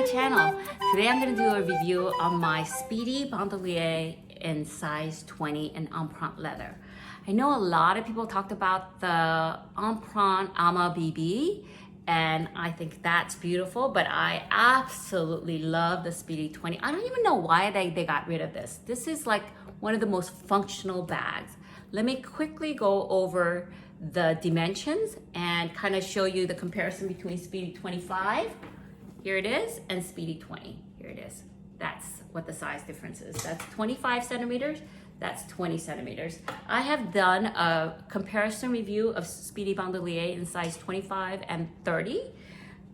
my channel. Today I'm going to do a review on my Speedy Bandouliere in size 20 in Empreinte leather. I know a lot of people talked about the Empreinte Ama BB, and I think that's beautiful, but I absolutely love the Speedy 20. I don't even know why they got rid of this. This is like one of the most functional bags. Let me quickly go over the dimensions and kind of show you the comparison between Speedy 25, here it is, and Speedy 20, here it is. That's what the size difference is. That's 25 centimeters, that's 20 centimeters. I have done a comparison review of Speedy Bandouliere in size 25 and 30,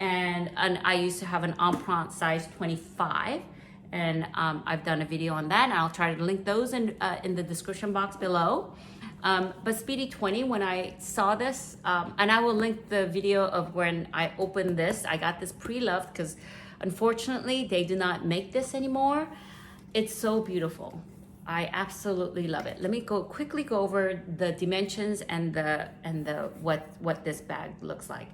and I used to have an Empreinte size 25, and I've done a video on that, and I'll try to link those in the description box below. But Speedy 20, when I saw this, and I will link the video of when I opened this, I got this pre-loved because unfortunately they do not make this anymore. It's so beautiful. I absolutely love it. Let me quickly go over the dimensions and what this bag looks like.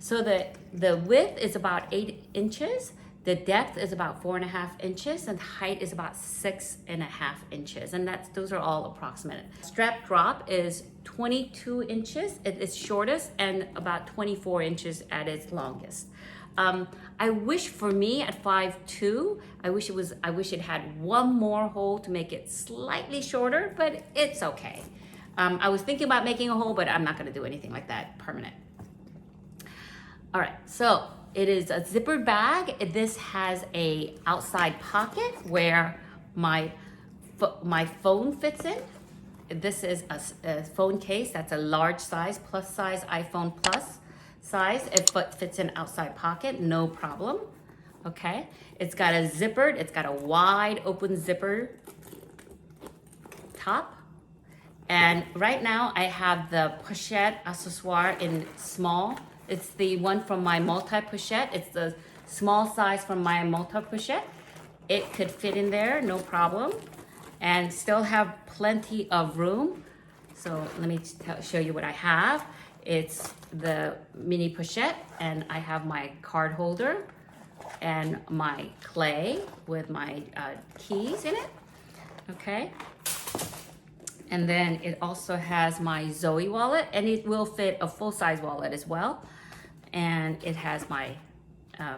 So the width is about 8 inches. The depth is about 4.5 inches, and height is about 6.5 inches, and those are all approximate. Strap drop is 22 inches at its shortest and about 24 inches at its longest. I wish for me at 5'2", I wish it had one more hole to make it slightly shorter, but it's okay. I was thinking about making a hole, but I'm not going to do anything like that permanent. All right, so it is a zippered bag. This has a outside pocket where my phone fits in. This is a phone case. That's a large size, plus size iPhone Plus size. It fits in outside pocket, no problem. Okay, it's got a zippered, it's got a wide open zipper top. And right now I have the pochette accessoire in small. It's the one from my multi-pochette. It's the small size from my multi-pochette. It could fit in there, no problem, and still have plenty of room. So let me show you what I have. It's the mini pochette, and I have my card holder and my clay with my keys in it, okay? And then it also has my Zoe wallet, and it will fit a full-size wallet as well. And it has my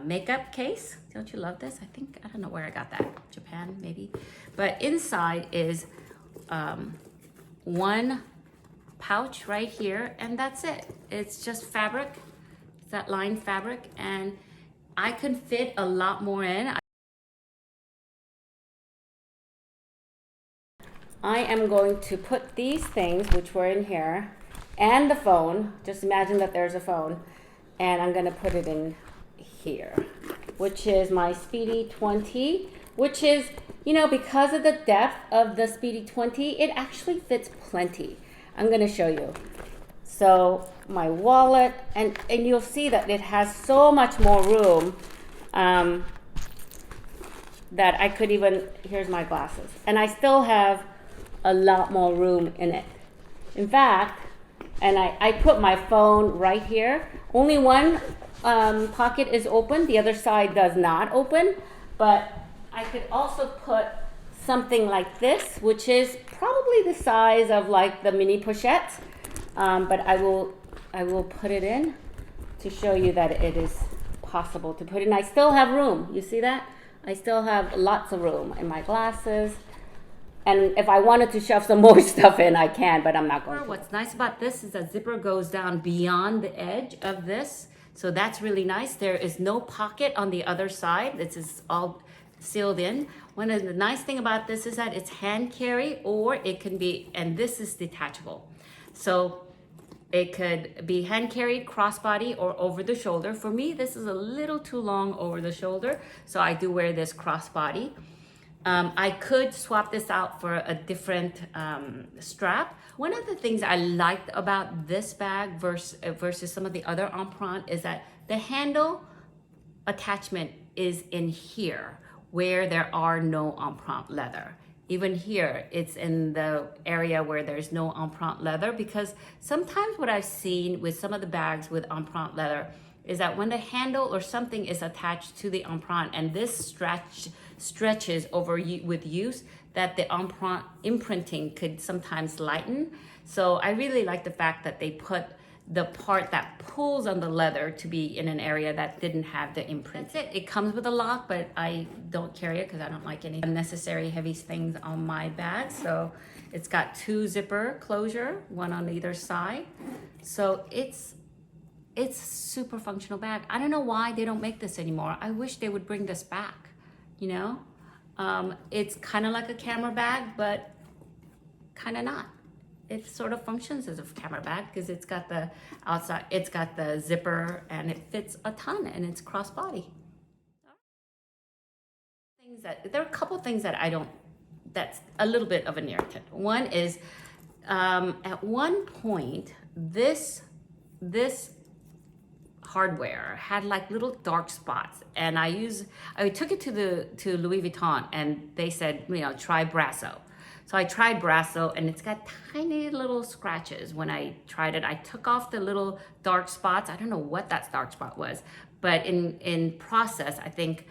makeup case. Don't you love this? I don't know where I got that. Japan, maybe. But inside is one pouch right here, and that's it. It's just fabric. It's that lined fabric, and I can fit a lot more in. I am going to put these things, which were in here, and the phone. Just imagine that there's a phone. And I'm gonna put it in here, which is my Speedy 20, which is, you know, because of the depth of the Speedy 20, it actually fits plenty. I'm gonna show you. So my wallet, and you'll see that it has so much more room that I could even, here's my glasses, and I still have a lot more room in it. In fact, and I put my phone right here. Only one pocket is open, the other side does not open, but I could also put something like this, which is probably the size of like the mini pochette, but I will put it in to show you that it is possible to put in. I still have room, you see that? I still have lots of room in my glasses. And if I wanted to shove some more stuff in, I can, but I'm not going to. What's nice about this is that zipper goes down beyond the edge of this. So that's really nice. There is no pocket on the other side. This is all sealed in. One of the nice thing about this is that it's hand carry, or it can be, and this is detachable. So it could be hand carried, crossbody, or over the shoulder. For me, this is a little too long over the shoulder, so I do wear this crossbody. I could swap this out for a different strap. One of the things I liked about this bag versus some of the other Empreinte is that the handle attachment is in here where there are no Empreinte leather. Even here, it's in the area where there's no Empreinte leather, because sometimes what I've seen with some of the bags with Empreinte leather, is that when the handle or something is attached to the empreinte and this stretches over with use, that the empreinte imprinting could sometimes lighten. So I really like the fact that they put the part that pulls on the leather to be in an area that didn't have the imprint. That's it. It comes with a lock, but I don't carry it because I don't like any unnecessary heavy things on my bag. So it's got 2 zipper closure, one on either side. So it's a super functional bag. I don't know why they don't make this anymore. I wish they would bring this back, you know? It's kind of like a camera bag, but kind of not. It sort of functions as a camera bag because it's got the outside, it's got the zipper, and it fits a ton, and it's crossbody. There are a couple things that I don't, that's a little bit of an irritant. One is, at one point, this hardware had like little dark spots, and I took it to Louis Vuitton, and they said, you know, try Brasso. So I tried Brasso, and it's got tiny little scratches. When I tried it, I took off the little dark spots. I don't know what that dark spot was, but in process, I think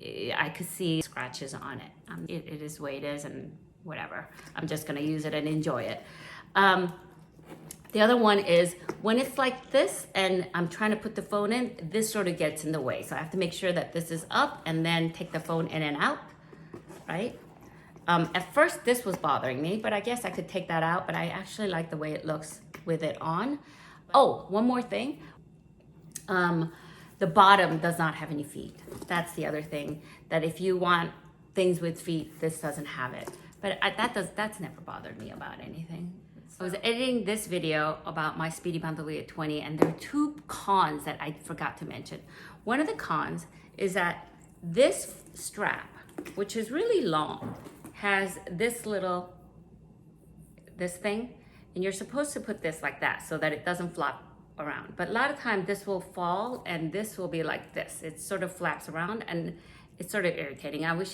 I could see scratches on it. It is the way it is, and whatever. I'm just gonna use it and enjoy it. The other one is when it's like this and I'm trying to put the phone in, this sort of gets in the way. So I have to make sure that this is up and then take the phone in and out, right? At first this was bothering me, but I guess I could take that out, but I actually like the way it looks with it on. Oh, one more thing. The bottom does not have any feet. That's the other thing, that if you want things with feet, this doesn't have it. But that's never bothered me about anything. I was editing this video about my Speedy Bandouliere 20, and there are 2 cons that I forgot to mention. One of the cons is that this strap, which is really long, has this thing, and you're supposed to put this like that so that it doesn't flop around. But a lot of times this will fall and this will be like this. It sort of flaps around, and it's sort of irritating. I wish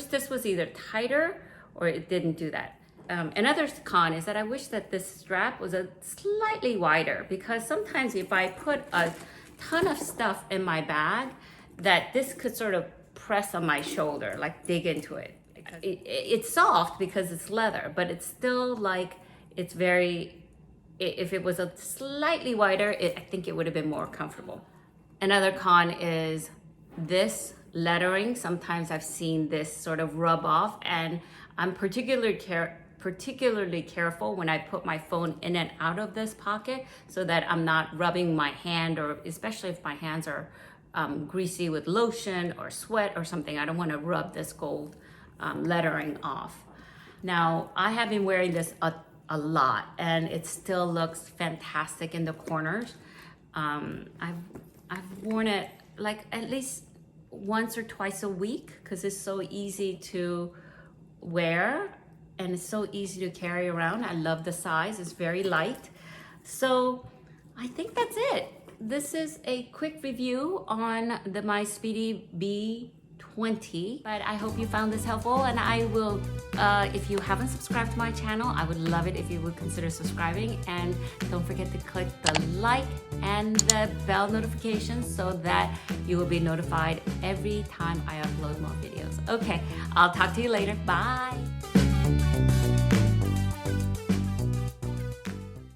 this was either tighter or it didn't do that. Another con is that I wish that this strap was a slightly wider, because sometimes if I put a ton of stuff in my bag, that this could sort of press on my shoulder, like dig into it. It's soft because it's leather, but it's still like, it's very, if it was a slightly wider, I think it would have been more comfortable. Another con is this lettering. Sometimes I've seen this sort of rub off, and I'm particularly careful when I put my phone in and out of this pocket so that I'm not rubbing my hand, or especially if my hands are greasy with lotion or sweat or something. I don't want to rub this gold lettering off. Now, I have been wearing this a lot, and it still looks fantastic in the corners. I've worn it like at least once or twice a week because it's so easy to wear and it's so easy to carry around. I love the size, it's very light. So I think that's it. This is a quick review on my Speedy B20, but I hope you found this helpful, and I will, if you haven't subscribed to my channel, I would love it if you would consider subscribing, and don't forget to click the like and the bell notifications so that you will be notified every time I upload more videos. Okay, I'll talk to you later. Bye.